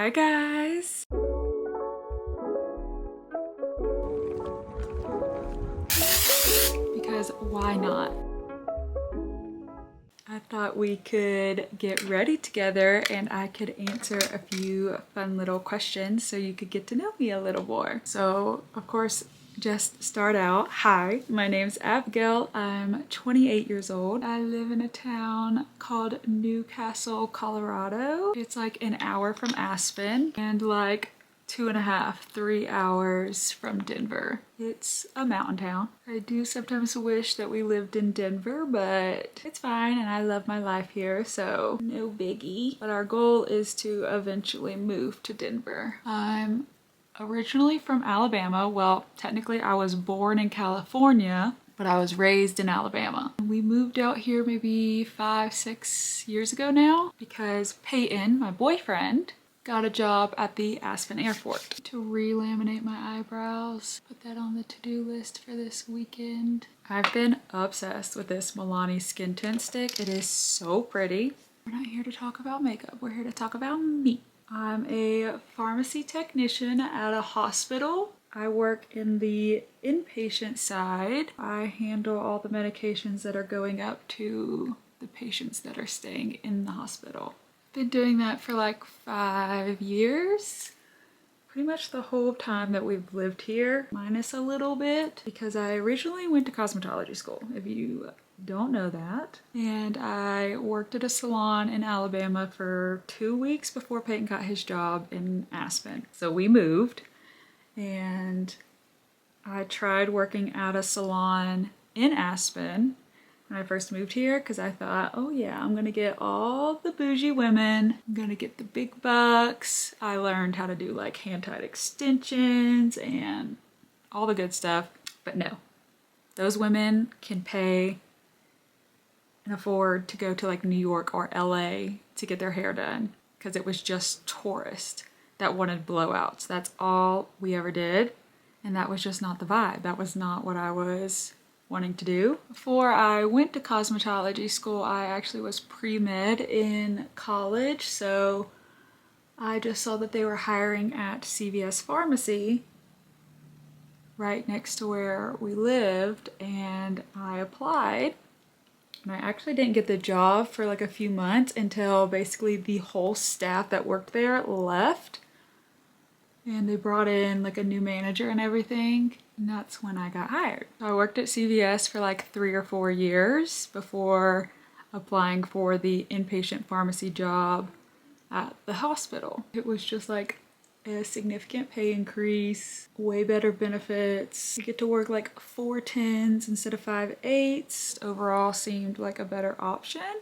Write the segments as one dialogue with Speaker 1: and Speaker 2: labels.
Speaker 1: Hi guys! Because why not? I thought we could get ready together and I could answer a few fun little questions so you could get to know me a little more. So of course, just start out. Hi, my name's Abigail. I'm 28 years old. I live in a town called Newcastle, Colorado. It's like an hour from Aspen and like 2.5, 3 hours from Denver. It's a mountain town. I do sometimes wish that we lived in Denver, but it's fine and I love my life here, so no biggie. But our goal is to eventually move to Denver. I'm originally from Alabama. Well, technically I was born in California, but I was raised in Alabama. We moved out here maybe 5-6 years ago now because Peyton, my boyfriend, got a job at the Aspen airport. To re-laminate my eyebrows, put that on the to-do list for this weekend. I've been obsessed with this Milani skin tint stick. It is so pretty. We're not here to talk about makeup, we're here to talk about me. I'm a pharmacy technician at a hospital. I work in the inpatient side. I handle all the medications that are going up to the patients that are staying in the hospital. Been doing that for like 5 years. Pretty much the whole time that we've lived here, minus a little bit, because I originally went to cosmetology school, if you don't know that. And I worked at a salon in Alabama for 2 weeks before Peyton got his job in Aspen. So we moved and I tried working at a salon in Aspen when I first moved here because I thought, oh yeah, I'm gonna get all the bougie women. I'm gonna get the big bucks. I learned how to do like hand-tied extensions and all the good stuff. But no, those women can pay and afford to go to like New York or LA to get their hair done because it was just tourists that wanted blowouts. That's all we ever did. And that was just not the vibe. That was not what I was wanting to do. Before I went to cosmetology school, I actually was pre-med in college. So I just saw that they were hiring at CVS Pharmacy right next to where we lived and I applied. And I actually didn't get the job for like a few months until basically the whole staff that worked there left. And they brought in like a new manager and everything. And that's when I got hired. So I worked at CVS for like 3 or 4 years before applying for the inpatient pharmacy job at the hospital. It was just like a significant pay increase, way better benefits. You get to work like 4 10s instead of 5 8s. Overall seemed like a better option.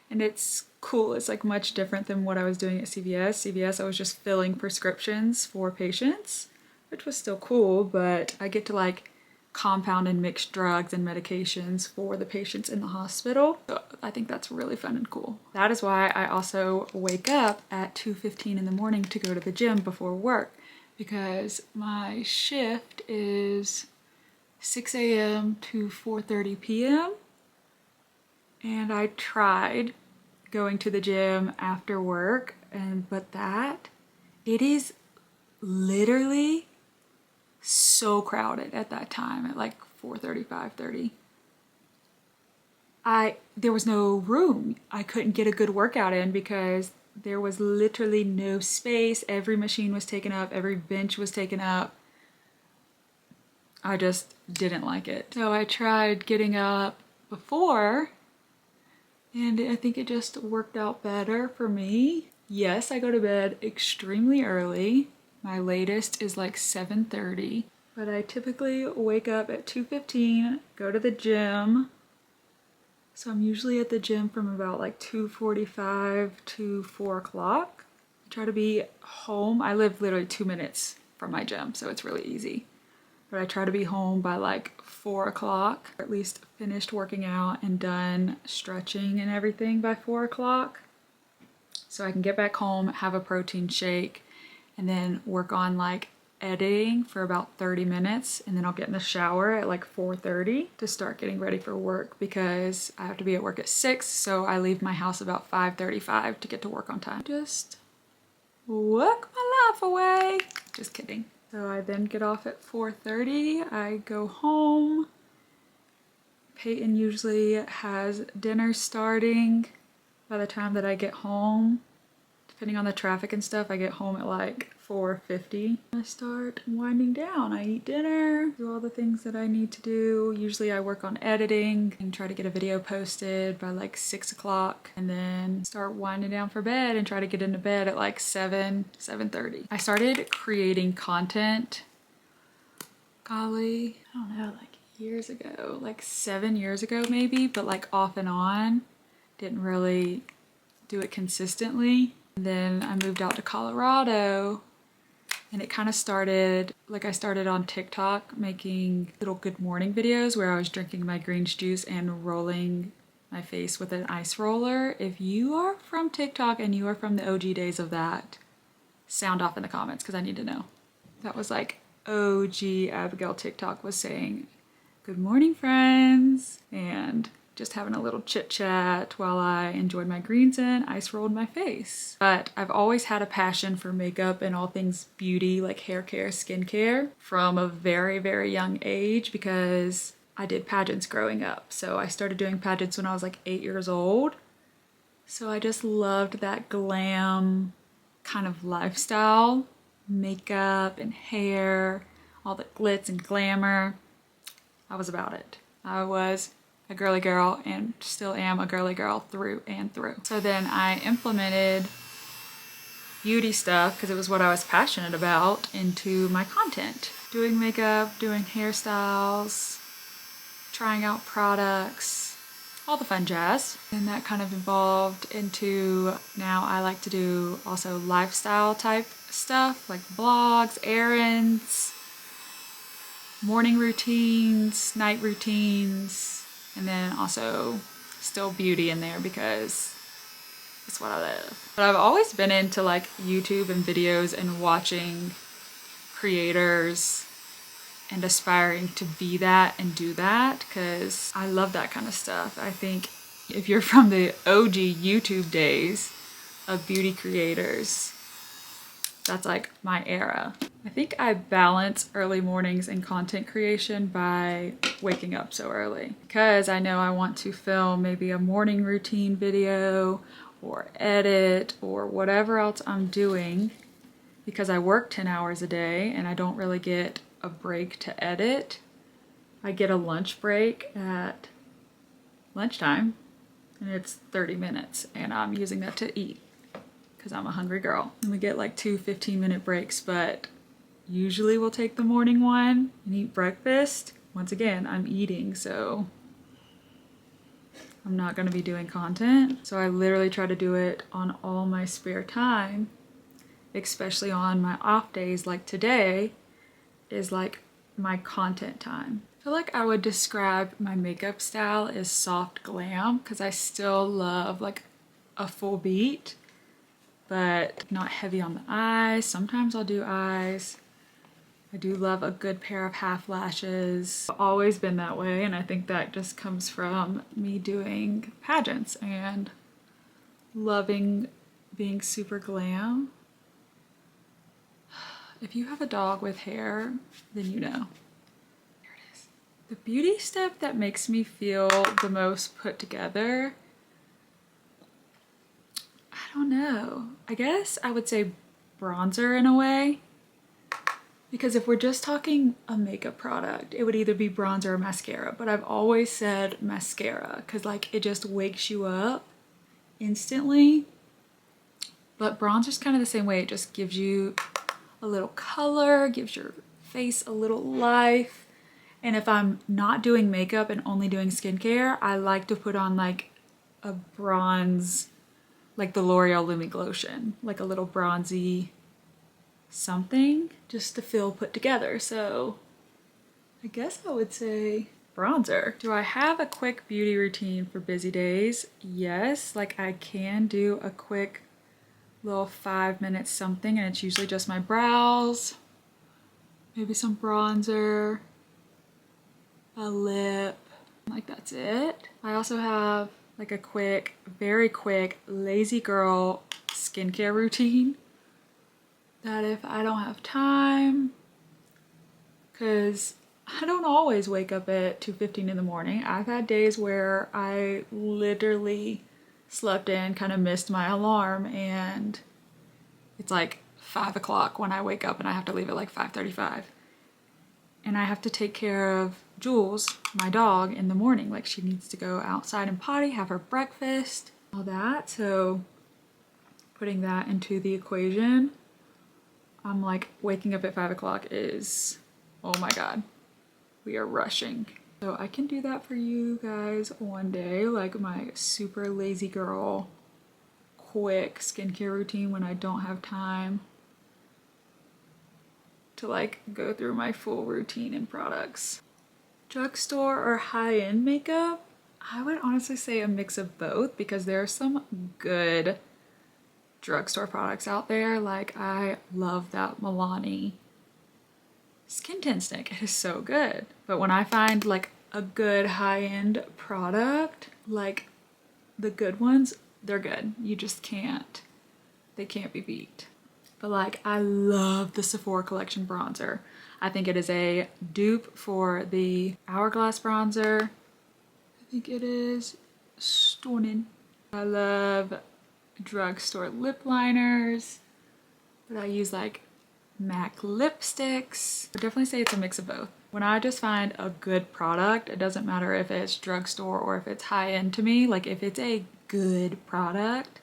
Speaker 1: And it's cool. It's like much different than what I was doing at CVS. CVS, I was just filling prescriptions for patients, which was still cool, but I get to like compound and mix drugs and medications for the patients in the hospital. So I think that's really fun and cool. That is why I also wake up at 2:15 in the morning to go to the gym before work, because my shift is 6 a.m. to 4:30 p.m. And I tried going to the gym after work, but it is literally so crowded at that time at like 4:30, 5:30. There was no room. I couldn't get a good workout in because there was literally no space. Every machine was taken up, every bench was taken up. I just didn't like it. So I tried getting up before, and I think it just worked out better for me. Yes, I go to bed extremely early. My latest is like 7:30, but I typically wake up at 2:15, go to the gym. So I'm usually at the gym from about like 2:45 to 4 o'clock. I try to be home. I live literally 2 minutes from my gym, so it's really easy. But I try to be home by like 4 o'clock, or at least finished working out and done stretching and everything by 4 o'clock. So I can get back home, have a protein shake, and then work on like editing for about 30 minutes. And then I'll get in the shower at like 4:30 to start getting ready for work because I have to be at work at 6. So I leave my house about 5:35 to get to work on time. Just woke Just kidding. So I then get off at 4:30. I go home. Peyton usually has dinner starting by the time that I get home. Depending on the traffic and stuff, I get home at like 4:50. I start winding down. I eat dinner, do all the things that I need to do. Usually I work on editing and try to get a video posted by like 6 o'clock, and then start winding down for bed and try to get into bed at like 7:30. I started creating content, golly, I don't know, like years ago, like 7 years ago maybe, but like off and on. Didn't really do it consistently. And then I moved out to Colorado, and it kind of started, like I started on TikTok making little good morning videos where I was drinking my greens juice and rolling my face with an ice roller. If you are from TikTok and you are from the OG days of that, sound off in the comments because I need to know. That was like OG Abigail TikTok was saying, "Good morning, friends," and just having a little chit chat while I enjoyed my greens and ice rolled my face. But I've always had a passion for makeup and all things beauty, like hair care, skincare, from a very, very young age because I did pageants growing up. So I started doing pageants when I was like 8 years old. So I just loved that glam kind of lifestyle, makeup and hair, all the glitz and glamour. I was about it. I was a girly girl and still am a girly girl through and through. So then I implemented beauty stuff, because it was what I was passionate about, into my content. Doing makeup, doing hairstyles, trying out products, all the fun jazz. And that kind of evolved into, now I like to do also lifestyle type stuff like blogs, errands, morning routines, night routines, and then also still beauty in there because it's what I live. But I've always been into like YouTube and videos and watching creators and aspiring to be that and do that because I love that kind of stuff. I think if you're from the OG YouTube days of beauty creators, that's like my era. I think I balance early mornings and content creation by waking up so early because I know I want to film maybe a morning routine video or edit or whatever else I'm doing, because I work 10 hours a day and I don't really get a break to edit. I get a lunch break at lunchtime and it's 30 minutes and I'm using that to eat because I'm a hungry girl. And we get like 2 15-minute breaks, but usually we'll take the morning one and eat breakfast. Once again, I'm eating, so I'm not gonna be doing content. So I literally try to do it on all my spare time, especially on my off days like today is like my content time. I feel like I would describe my makeup style as soft glam because I still love like a full beat, but not heavy on the eyes. Sometimes I'll do eyes. I do love a good pair of half lashes. I've always been that way, and I think that just comes from me doing pageants and loving being super glam. If you have a dog with hair, then you know. Here it is. The beauty step that makes me feel the most put together, I don't know. I guess I would say bronzer in a way. Because if we're just talking a makeup product, it would either be bronzer or mascara. But I've always said mascara because like it just wakes you up instantly. But bronzer's kind of the same way. It just gives you a little color, gives your face a little life. And if I'm not doing makeup and only doing skincare, I like to put on like a bronze, like the L'Oreal Lumi Glotion, like a little bronzy something just to feel put together. So I guess I would say bronzer. Do I have a quick beauty routine for busy days? Yes, like I can do a quick little 5 minutes something, and it's usually just my brows, maybe some bronzer, a lip, like that's it. I also have like a quick, very quick lazy girl skincare routine. that if I don't have time, because I don't always wake up at 2:15 in the morning. I've had days where I literally slept in, kind of missed my alarm, and it's like 5 o'clock when I wake up and I have to leave at like 5:35. And I have to take care of Jules, my dog, in the morning. Like, she needs to go outside and potty, have her breakfast, all that. So putting that into the equation, I'm like, waking up at 5 o'clock is, oh my God, we are rushing. So I can do that for you guys one day, like my super lazy girl, quick skincare routine when I don't have time to like go through my full routine and products. Drugstore or high-end makeup? I would honestly say a mix of both, because there are some good drugstore products out there. Like, I love that Milani skin tint stick. It is so good. But when I find like a good high-end product, like the good ones, they're good. You just can't, they can't be beat. But like, I love the Sephora Collection bronzer. I think it is a dupe for the Hourglass bronzer. I think it is stunning. I love drugstore lip liners, but I use like MAC lipsticks. I definitely say it's a mix of both. When I just find a good product, it doesn't matter if it's drugstore or if it's high-end to me. Like, if it's a good product,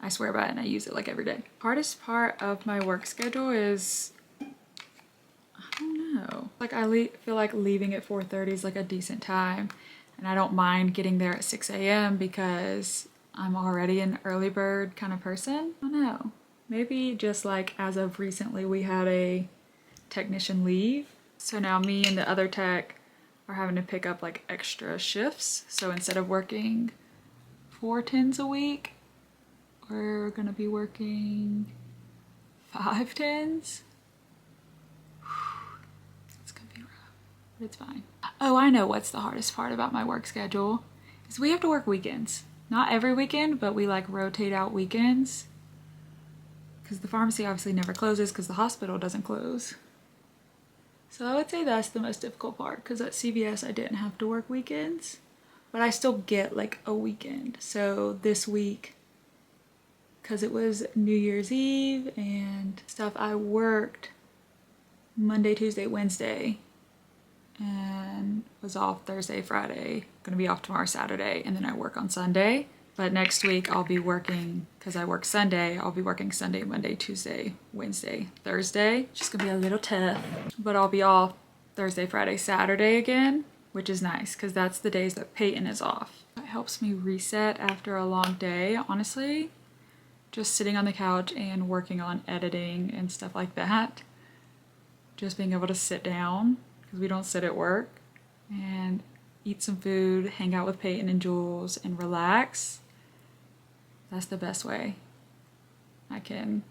Speaker 1: I swear by it and I use it like every day. Hardest part of my work schedule is, I don't know. Like, I feel like leaving at 4:30 is like a decent time, and I don't mind getting there at 6 a.m. because I'm already an early bird kind of person. I don't know. Maybe just like as of recently we had a technician leave. So now me and the other tech are having to pick up like extra shifts. So instead of working 4 tens a week, we're gonna be working 5 tens. It's gonna be rough, but it's fine. Oh, I know what's the hardest part about my work schedule is we have to work weekends. Not every weekend, but we like rotate out weekends. Because the pharmacy obviously never closes because the hospital doesn't close. So I would say that's the most difficult part, because at CVS I didn't have to work weekends, but I still get like a weekend. So this week, because it was New Year's Eve and stuff, I worked Monday, Tuesday, Wednesday, and was off Thursday, Friday. Gonna be off tomorrow, Saturday, and then I work on Sunday. But next week I'll be working, because I work Sunday, I'll be working Sunday, Monday, Tuesday, Wednesday, Thursday. Just gonna be a little tough. But I'll be off Thursday, Friday, Saturday again, which is nice because that's the days that Peyton is off. It helps me reset after a long day, honestly. Just sitting on the couch and working on editing and stuff like that. Just being able to sit down, because we don't sit at work, and eat some food, hang out with Peyton and Jules, and relax. That's the best way I can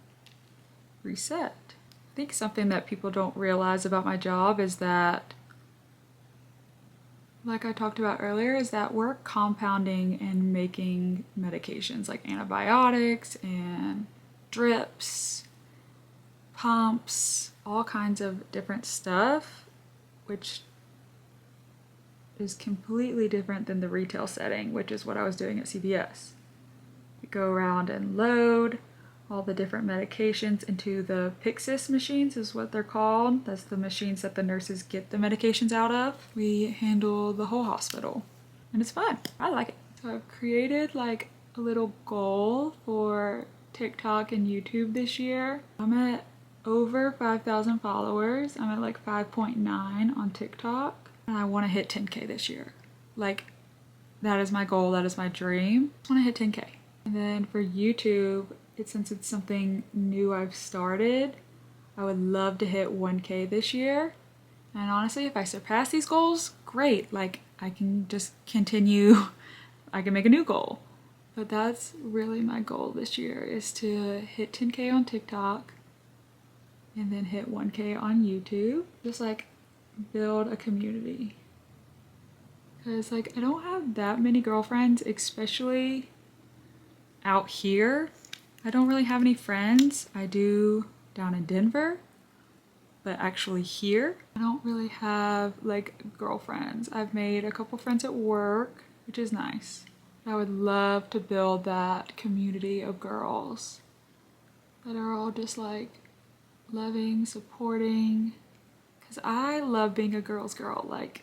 Speaker 1: reset. I think something that people don't realize about my job is that, like I talked about earlier, is that we're compounding and making medications like antibiotics and drips, pumps, all kinds of different stuff, which is completely different than the retail setting, which is what I was doing at CVS. You go around and load all the different medications into the Pyxis machines, is what they're called. That's the machines that the nurses get the medications out of. We handle the whole hospital, and it's fun. I like it. So I've created like a little goal for TikTok and YouTube this year. I'm at over 5,000 followers. I'm at like 5.9 on TikTok, and I want to hit 10K this year. Like, that is my goal. That is my dream. I want to hit 10K. And then for YouTube, since it's something new I've started, I would love to hit 1K this year. And honestly, if I surpass these goals, great. Like, I can just continue. I can make a new goal. But that's really my goal this year, is to hit 10K on TikTok and then hit 1K on YouTube. Just like build a community. Because like, I don't have that many girlfriends, especially out here. I don't really have any friends. I do down in Denver, but actually here, I don't really have like girlfriends. I've made a couple friends at work, which is nice. I would love to build that community of girls that are all just like loving, supporting, because I love being a girl's girl, like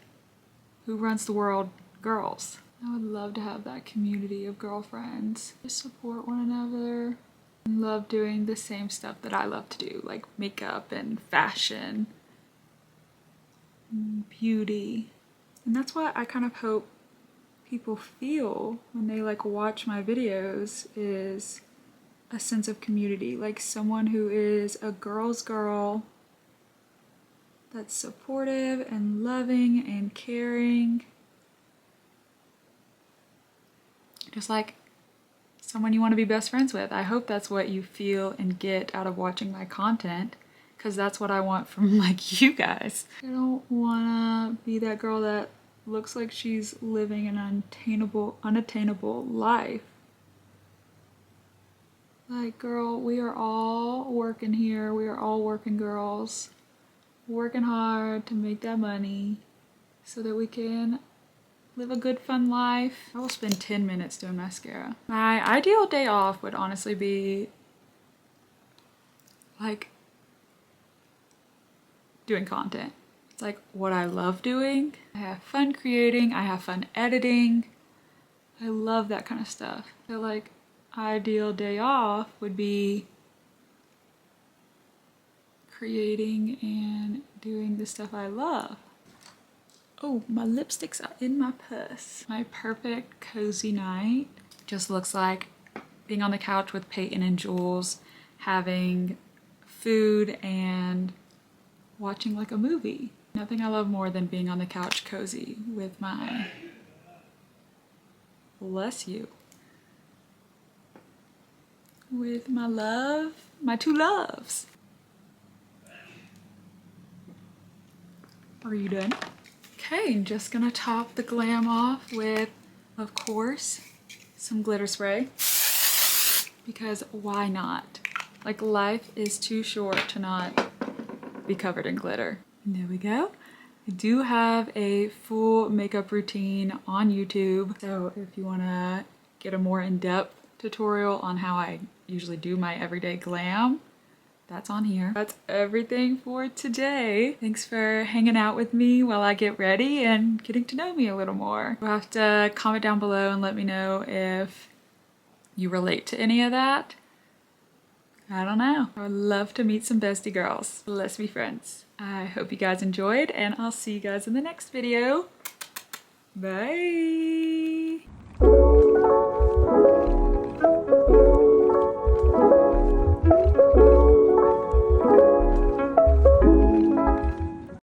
Speaker 1: who runs the world? Girls. I would love to have that community of girlfriends. Just support one another and love doing the same stuff that I love to do, like makeup and fashion, and beauty. And that's what I kind of hope people feel when they like watch my videos, is a sense of community, like someone who is a girl's girl that's supportive and loving and caring, just like someone you want to be best friends with. I hope that's what you feel and get out of watching my content, because that's what I want from like you guys. I don't want to be that girl that looks like she's living an unattainable life. Like, girl, we are all working here. We are all working girls, working hard to make that money so that we can live a good, fun life. I will spend 10 minutes doing mascara. My ideal day off would honestly be like doing content. It's like what I love doing. I have fun creating. I have fun editing. I love that kind of stuff. So like ideal day off would be creating and doing the stuff I love. Oh, my lipsticks are in my purse. My perfect cozy night just looks like being on the couch with Peyton and Jules, having food and watching like a movie. Nothing I love more than being on the couch cozy with my, bless you, with my love, my two loves. Are you done? Okay, I'm just gonna top the glam off with, of course, some glitter spray, because why not? Like, life is too short to not be covered in glitter. And there we go. I do have a full makeup routine on YouTube, so if you wanna get a more in-depth tutorial on how I usually do my everyday glam, that's on here. That's everything for today. Thanks for hanging out with me while I get ready and getting to know me a little more. You'll have to comment down below and let me know if you relate to any of that. I don't know. I would love to meet some bestie girls. Let's be friends. I hope you guys enjoyed, and I'll see you guys in the next video. Bye!